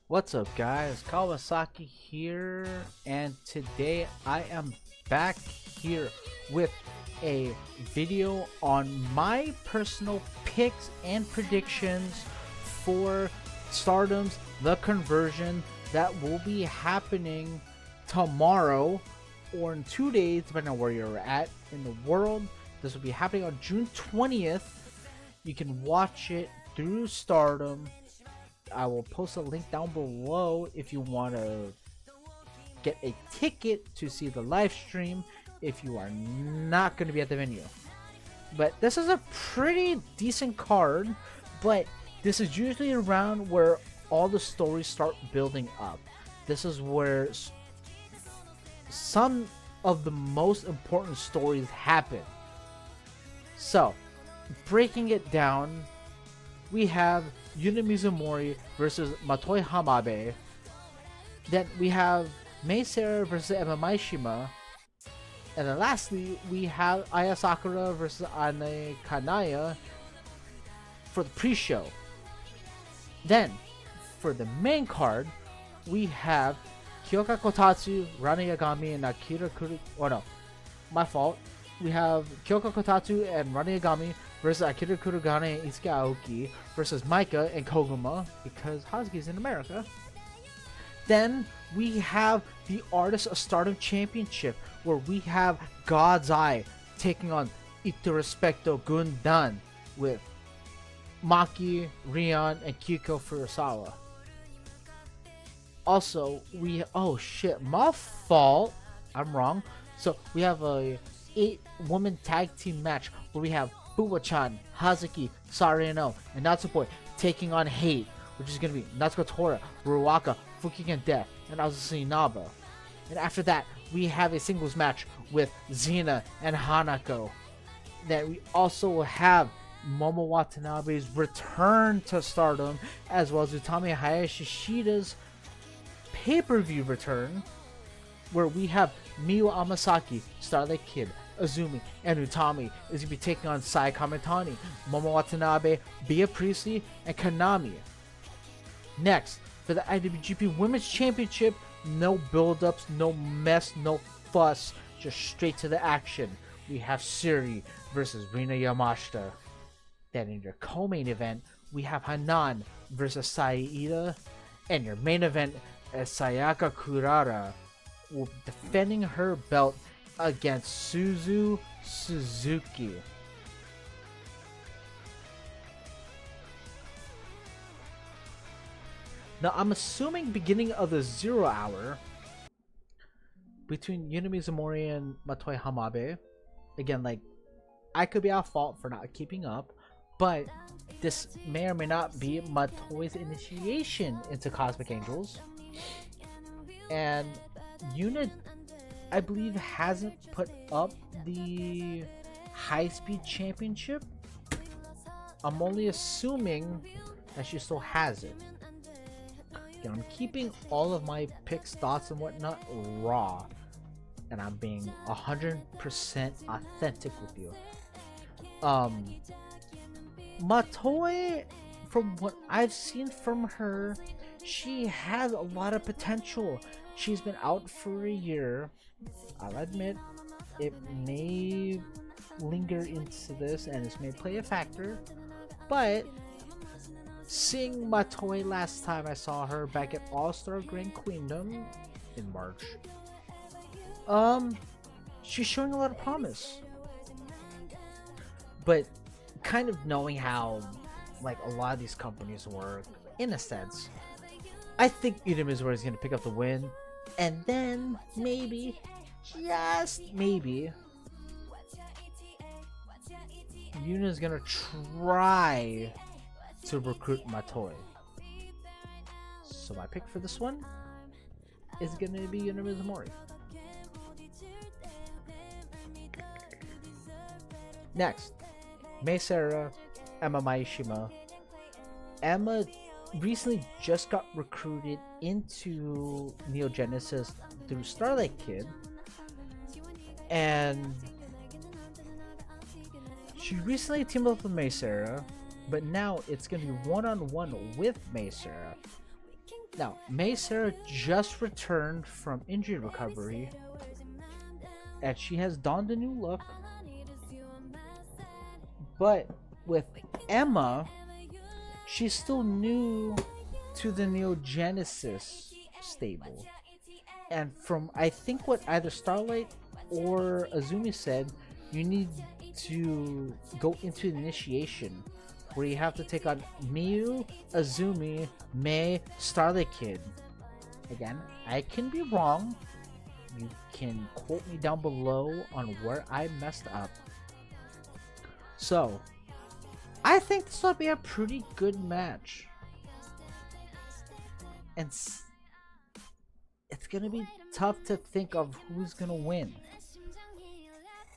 What's up, guys? Kawasaki here, and today I am back here with a video on my personal picks and predictions for Stardom's The Conversion that will be happening tomorrow or in 2 days, depending on where you're at in the world. This will be happening on June 20th. You can watch it through Stardom. I will post a link down below if you want to get a ticket to see the live stream if you are not going to be at the venue. But this is a pretty decent card, but this is usually around where all the stories start building up. This is where some of the most important stories happen. So, breaking it down, we have Yuna Mizumori versus Matoi Hamabe. Then we have Mei Seira versus Emma Maishima. And then lastly, we have Aya Sakura versus Ane Kanaya for the pre-show. Then, for the main card, we have Kyoka Kotatsu, Rana Yagami, and Akira Kuru... Oh no, my fault. We have Kyoka Kotatsu and Rana Yagami versus Akira Kurugane and Isuke Aoki versus Maika and Koguma because Hazuki's in America. Then we have the Artist of Stardom Championship where we have God's Eye taking on Ito Respecto Gundan with Maki, Rion, and Kyuko Furusawa. Also, oh shit, my fault. I'm wrong. So we have a 8-woman tag team match where we have Buwa-chan, Hazuki, Sarino, and Natsupoi taking on Hate, which is going to be Natsuko Tora, Ruwaka, Fukigen Death, and Azusa Inaba. And after that, we have a singles match with Xena and Hanako. Then we also have Momo Watanabe's return to Stardom, as well as Utami Hayashi Shida's pay-per-view return, where we have Miyu Amasaki, Starlight Kid, Azumi, and Utami is going to be taking on Sai Kamitani, Momo Watanabe, Bea Priestley, and Konami. Next, for the IWGP Women's Championship, no build-ups, no mess, no fuss, just straight to the action. We have Suri versus Rina Yamashita. Then in your co-main event, we have Hanan versus Saida, and your main event is Sayaka Kurara will be defending her belt against Suzu Suzuki. Now I'm assuming beginning of the 0 hour between Yuna Mizumori and Matoi Hamabe. Again, like, I could be at fault for not keeping up, but this may or may not be Matoi's initiation into Cosmic Angels. And Yuna, I believe, hasn't put up the high-speed championship. I'm only assuming that she still has it. Again, I'm keeping all of my picks, thoughts, and whatnot raw, and I'm being 100% authentic with you. Matoi, from what I've seen from her, she has a lot of potential. She's been out for a year. I'll admit it may linger into this and this may play a factor, but seeing Matoi last time I saw her back at All-Star Grand Queendom in March, she's showing a lot of promise. But kind of knowing how like a lot of these companies work, in a sense, I think Ida Mizumori is going to pick up the win. And then, maybe, just maybe, Yuna's gonna try to recruit Matoi. So my pick for this one is gonna be Yuna Mizumori. Next, Mei Seira, Emma Maishima. Emma recently just got recruited into Neo Genesis through Starlight Kid, and she recently teamed up with Mei Seira, but now it's going to be one-on-one with Mei Seira. Now, May Sarah just returned from injury recovery, and she has donned a new look. But with Emma, she's still new to the Neo Genesis stable. And from I think what either Starlight or Azumi said, you need to go into initiation where you have to take on Miyu, Azumi, Mei, Starlight Kid. Again, I can be wrong. You can quote me down below on where I messed up. So, I think this will be a pretty good match. And it's gonna be tough to think of who's gonna win.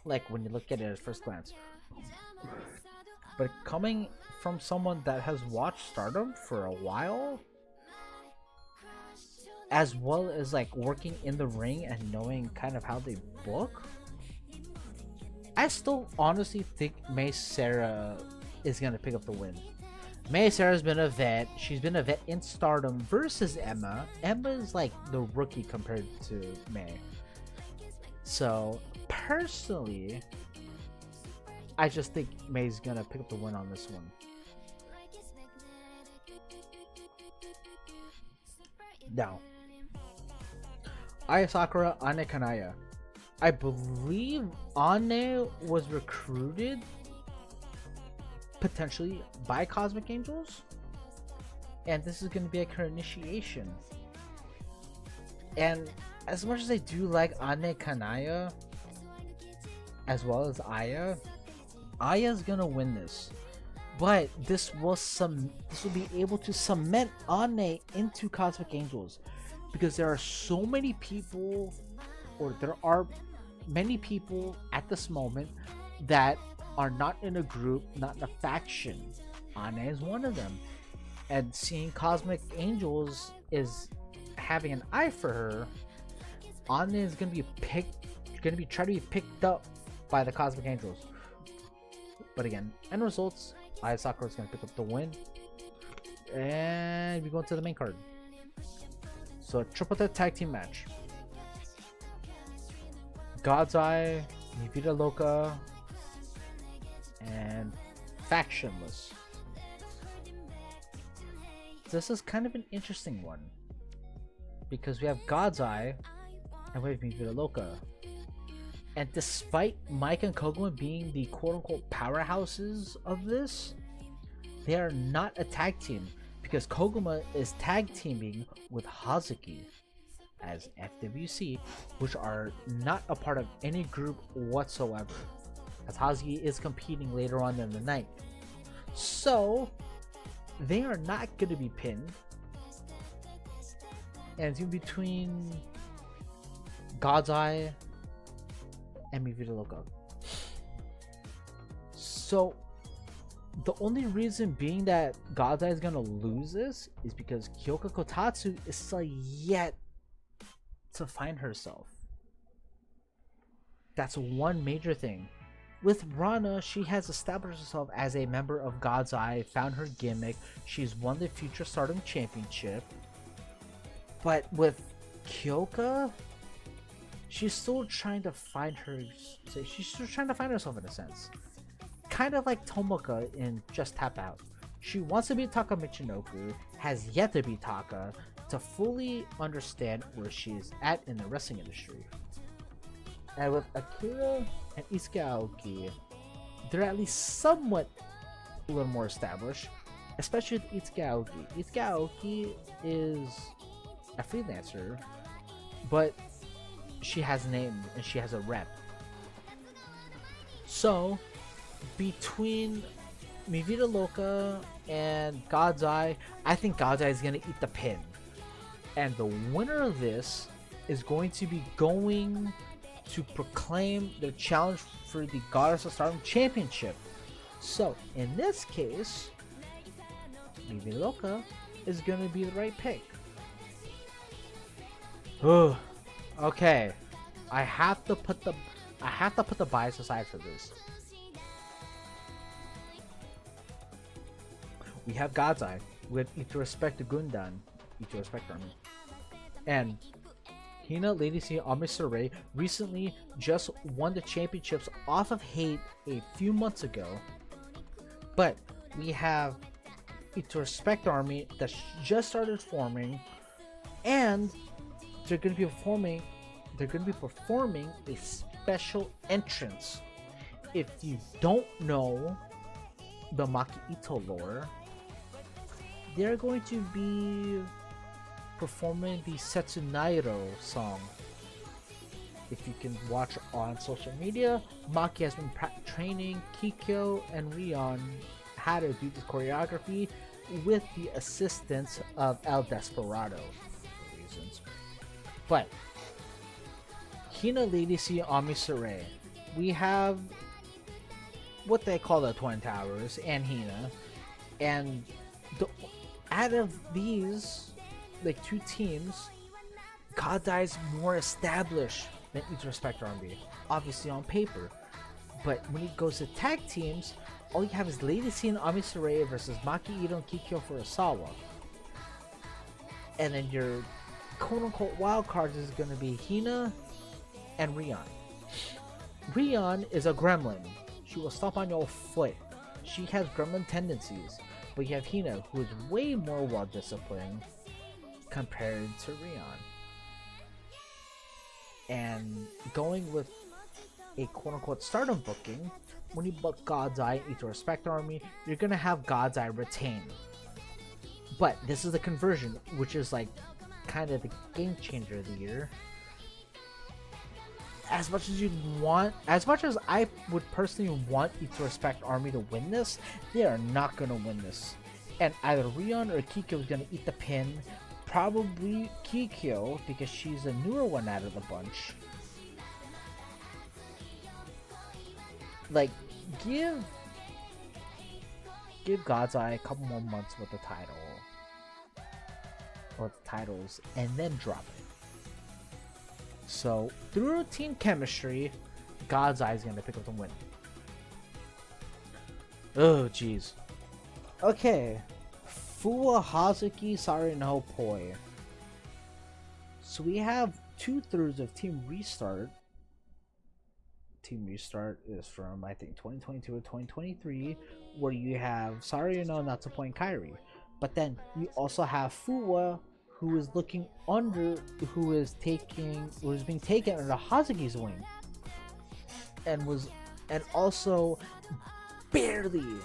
Like when you look at it at first glance. But coming from someone that has watched Stardom for a while, as well as like working in the ring and knowing kind of how they book, I still honestly think May Sarah is gonna pick up the win. May Sarah's been a vet. She's been a vet in Stardom versus Emma. Emma is like the rookie compared to May. So personally, I just think May's gonna pick up the win on this one. Now, Aya Sakura, Ane Kanaya. I believe Ane was recruited potentially by Cosmic Angels, and this is going to be like her initiation. And as much as I do like Ane Kanaya as well as Aya's gonna win this, but this will be able to cement Ane into Cosmic Angels, because there are so many people, or there are many people at this moment that are not in a group, not in a faction. Ane is one of them, and seeing Cosmic Angels is having an eye for her. Ane is gonna be trying to be picked up by the Cosmic Angels. But again, end results, Aya Sakura is gonna pick up the win, and we go into the main card. So a triple threat tag team match. God's Eye, Mi Vida Loca, and Factionless. This is kind of an interesting one, because we have God's Eye and we have Mi Vida Loca. And despite Mike and Koguma being the quote-unquote powerhouses of this, they are not a tag team, because Koguma is tag teaming with Hazuki as FWC, which are not a part of any group whatsoever, as Hazuki is competing later on in the night. So they are not going to be pinned, and it's in between God's Eye and Mi Vida Loca. So the only reason being that God's Eye is gonna lose this is because Kyoka Kotatsu is still yet to find herself. That's one major thing. With Rana, she has established herself as a member of God's Eye, found her gimmick, she's won the Future Stardom Championship. But with Kyoka, she's still trying to find herself in a sense. Kind of like Tomoka in Just Tap Out. She wants to be Taka Michinoku, has yet to be Taka, to fully understand where she's at in the wrestling industry. And with Akira and Isuke Aoki, they're at least somewhat a little more established, especially with Isuke Aoki. Isuke Aoki is a freelancer, but she has a name and she has a rep. So between Mi Vida Loca and God's Eye, I think God's Eye is going to eat the pin, and the winner of this is going to be going to proclaim the challenge for the Goddess of Stardom Championship. So in this case, Mi Vida Loca is going to be the right pick. Okay, I have to put the bias aside for this. We have God's Eye. We need to respect the Gundam. Ito Respect Army. And Hina, Lady C, Ami Saray recently just won the championships off of Hate a few months ago. But we have Ito Respect Army that just started forming, and they're going to be performing a special entrance. If you don't know the Maki Ito lore, they're going to be performing the Setsunairo song. If you can watch on social media, Maki has been training Kikyo and Rion how to do the choreography with the assistance of El Desperado for reasons. But Hina, Lady C, Ami Saray, we have what they call the Twin Towers and Hina, and out of these like two teams, Godai is more established than Ito Respect Army, obviously on paper. But when it goes to tag teams, all you have is Lady C and Ami Saray versus Maki Ito and Kikyo Furusawa. And then your quote-unquote wild cards is going to be Hina and Rion. Rion is a gremlin. She will stomp on your foot. She has gremlin tendencies. But you have Hina, who is way more well-disciplined compared to Rion. And going with a quote-unquote Stardom booking, when you book God's Eye Ito Respect Army, you're gonna have God's Eye retain. But this is the conversion, which is like kind of the game changer of the year. As much as I would personally want Ito Respect Army to win this, they are not gonna win this. And either Rion or Kikyo is gonna eat the pin. Probably Kikyo, because she's the newer one out of the bunch. Like, give God's Eye a couple more months with the title, or the titles, and then drop it. So through team chemistry, God's Eye is gonna pick up the win. Oh jeez. Okay, Fuwa Hazuki Sari no Poi. So we have 2/3 of Team Restart. Team Restart is from, I think, 2022 or 2023, where you have Sarino, Natsupoi, and Kairi. But then you also have Fuwa, who is being taken under Hazuki's wing, and also barely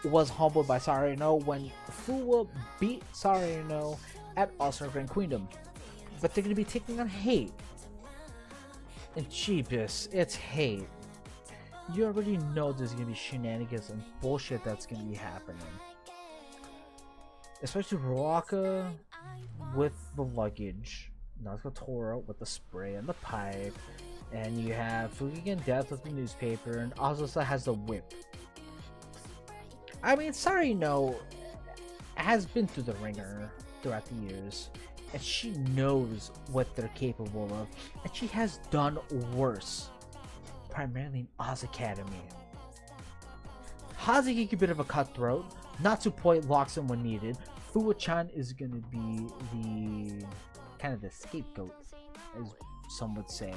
was humbled by Sarino when Fuwa beat Sarino at All-Star Grand Queendom. But they're going to be taking on Hate. And Jeebus, it's Hate. You already know there's gonna be shenanigans and bullshit that's gonna be happening. Especially Ruaka with the luggage, Natsuko Toro with the spray and the pipe, and you have Fukigen Death with the newspaper, and Azusa has the whip. I mean, Sarino has been through the ringer throughout the years, and she knows what they're capable of, and she has done worse, primarily in Oz Academy. Hazuki is a bit of a cutthroat. Natsupoi locks him when needed. Fuwa-chan is going to be the kind of the scapegoat, as some would say.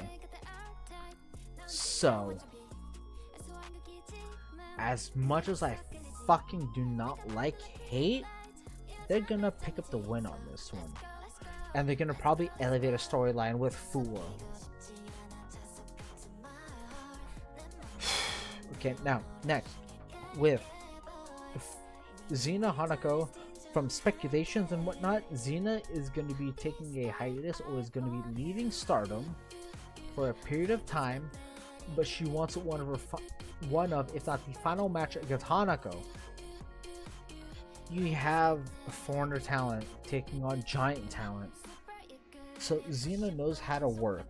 So, as much as I fucking do not like Hate, they're gonna pick up the win on this one. And they're gonna probably elevate a storyline with Fuwa. Okay, now, next, with Xena Hanako. From speculations and whatnot, Xena is going to be taking a hiatus, or is going to be leaving Stardom for a period of time, but she wants one of, if not the final match against Hanako. You have foreigner talent taking on giant talent. So Xena knows how to work,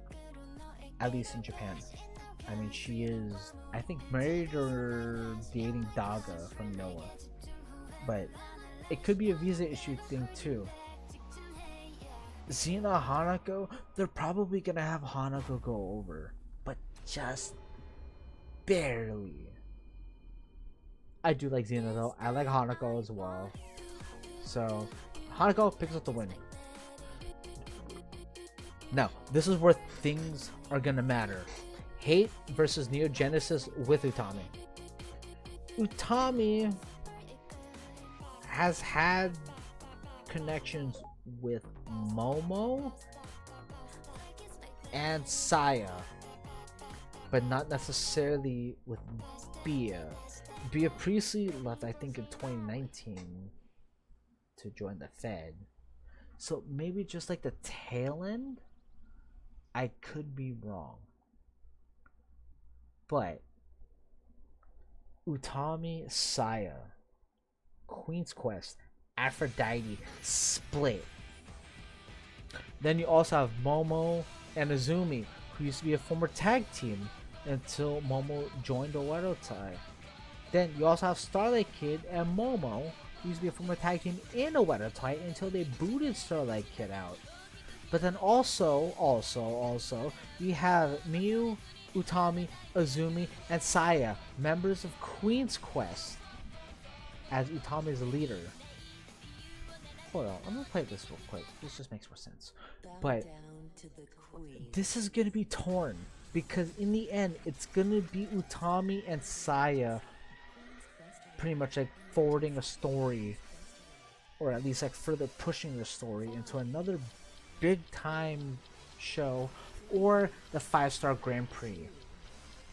at least in Japan. I mean, she is, I think, married or dating Daga from Noah. But it could be a visa issue thing too. Xena Hanako, they're probably gonna have Hanako go over, but just barely. I do like Xena though. I like Hanako as well. So Hanako picks up the win. Now, this is where things are gonna matter. Hate versus Neo Genesis with Utami. Utami has had connections with Momo and Saya, but not necessarily with Bia. Bia Priestley left, I think, in 2019 to join the Fed. So maybe just like the tail end? I could be wrong. But Utami, Saya, Queen's Quest, Aphrodite, Split. Then you also have Momo and Azumi, who used to be a former tag team until Momo joined Oedo Tai. Then you also have Starlight Kid and Momo, who used to be a former tag team in Oedo Tai until they booted Starlight Kid out. But then also, we have Miyu, Utami, Azumi, and Saya, members of Queen's Quest, as Utami's leader. Hold on, I'm gonna play this real quick. This just makes more sense. But this is gonna be torn, because in the end, it's gonna be Utami and Saya pretty much like forwarding a story, or at least like further pushing the story into another big time show, or the 5-star Grand Prix,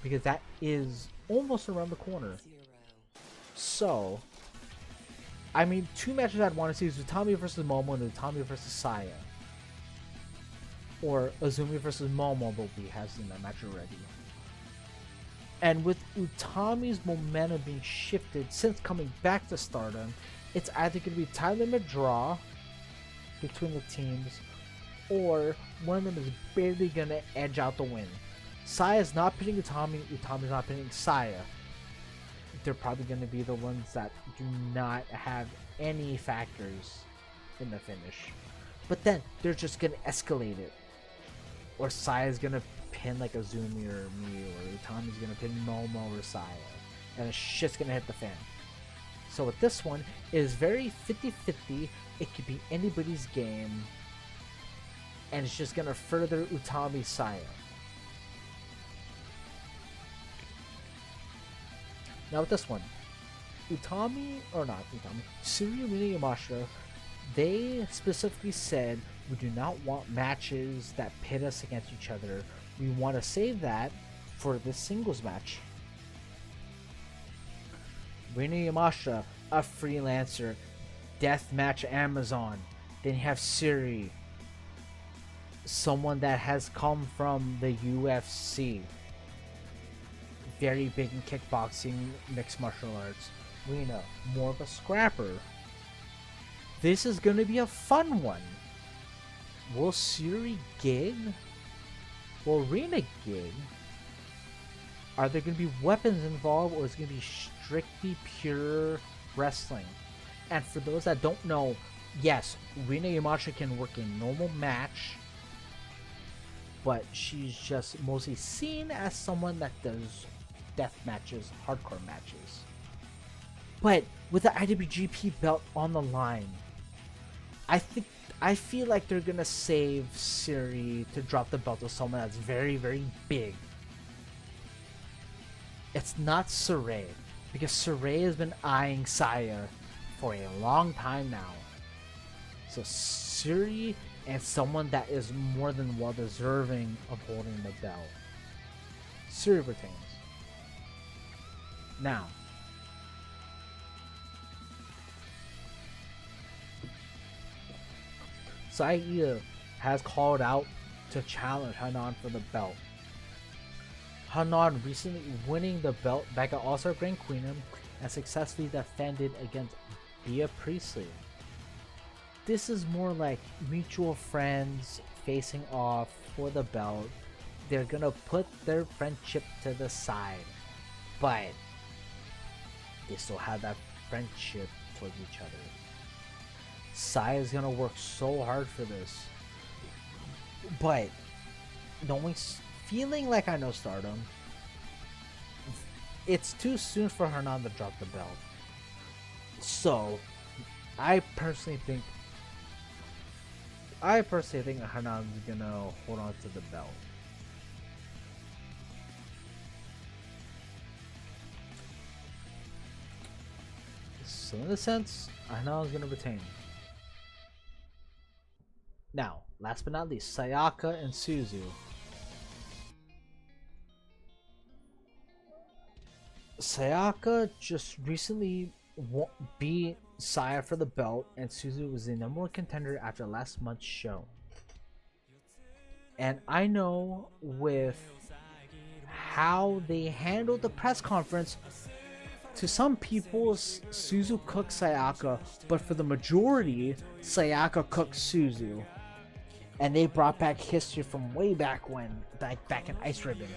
because that is almost around the corner. So, I mean, two matches I'd want to see is Utami versus Momo and Utami versus Saya, or Azumi versus Momo, but we have seen that match already. And with Utami's momentum being shifted since coming back to Stardom, it's either going to be time limit draw between the teams, or one of them is barely going to edge out the win. Saya's not pinning Utami, Utami's not pinning Saya. They're probably going to be the ones that do not have any factors in the finish. But then they're just going to escalate it. Or Saya's going to pin like Azumi or Miyu, or Utami's going to pin Momo or Saya. And the shit's going to hit the fan. So with this one, it is very 50-50. It could be anybody's game. And it's just going to further Utami Saya. Now with this one, Utami, or not Utami, Tsuyu Rina Yamashita, they specifically said, we do not want matches that pit us against each other. We want to save that for this singles match. Rina Yamashita, a freelancer, deathmatch Amazon. Then you have Siri, someone that has come from the UFC, very big in kickboxing, mixed martial arts. Rina, more of a scrapper. This is gonna be a fun one. Will Siri gig? Will Rina gig? Are there gonna be weapons involved, or is it gonna be strictly pure wrestling? And for those that don't know, yes, Rina Yamashita can work a normal match, but she's just mostly seen as someone that does death matches, hardcore matches. But with the IWGP belt on the line, I feel like they're gonna save Siri to drop the belt to someone that's very, very big. It's not Saray, because Saray has been eyeing Saya for a long time now. So Siri and someone that is more than well deserving of holding the belt. Siri retains. Now, Saida has called out to challenge Hanan for the belt. Hanan recently winning the belt back at All-Star Grand Queenum and successfully defended against Bia Priestley. This is more like mutual friends facing off for the belt. They're gonna put their friendship to the side, but they still have that friendship towards each other. Sai is gonna work so hard for this, but feeling like I know Stardom, it's too soon for Hernan to drop the belt. So I personally think I personally think Hanan's gonna hold on to the belt. So in a sense, Hanan's gonna retain. Now, last but not least, Sayaka and Suzu. Sayaka just recently beat Saya for the belt, and Suzu was the number one contender after last month's show. And I know with how they handled the press conference, to some people, Suzu cooked Sayaka, but for the majority, Sayaka cooked Suzu. And they brought back history from way back when, back in Ice Ribbon,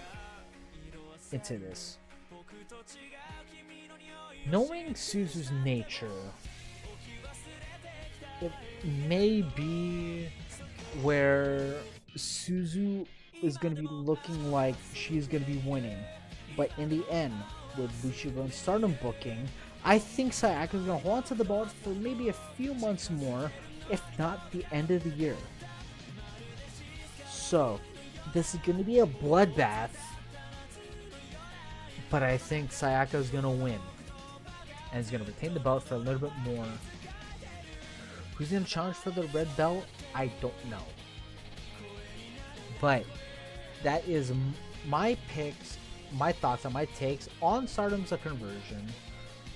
into this. Knowing Suzu's nature, it may be where Suzu is going to be looking like she's going to be winning. But in the end, with Bushido and Stardom booking, I think Sayaka is going to hold on to the belt for maybe a few months more, if not the end of the year. So, this is going to be a bloodbath, but I think Sayaka is going to win. And is going to retain the belt for a little bit more. Who's going to challenge for the red belt? I don't know. But that is my picks, my thoughts, and my takes on Stardom's conversion.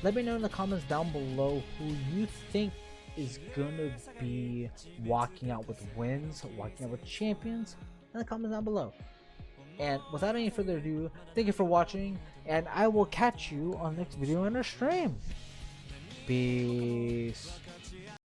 Let me know in the comments down below who you think is going to be walking out with wins, walking out with champions, in the comments down below. And without any further ado, thank you for watching, and I will catch you on the next video in our stream. Peace.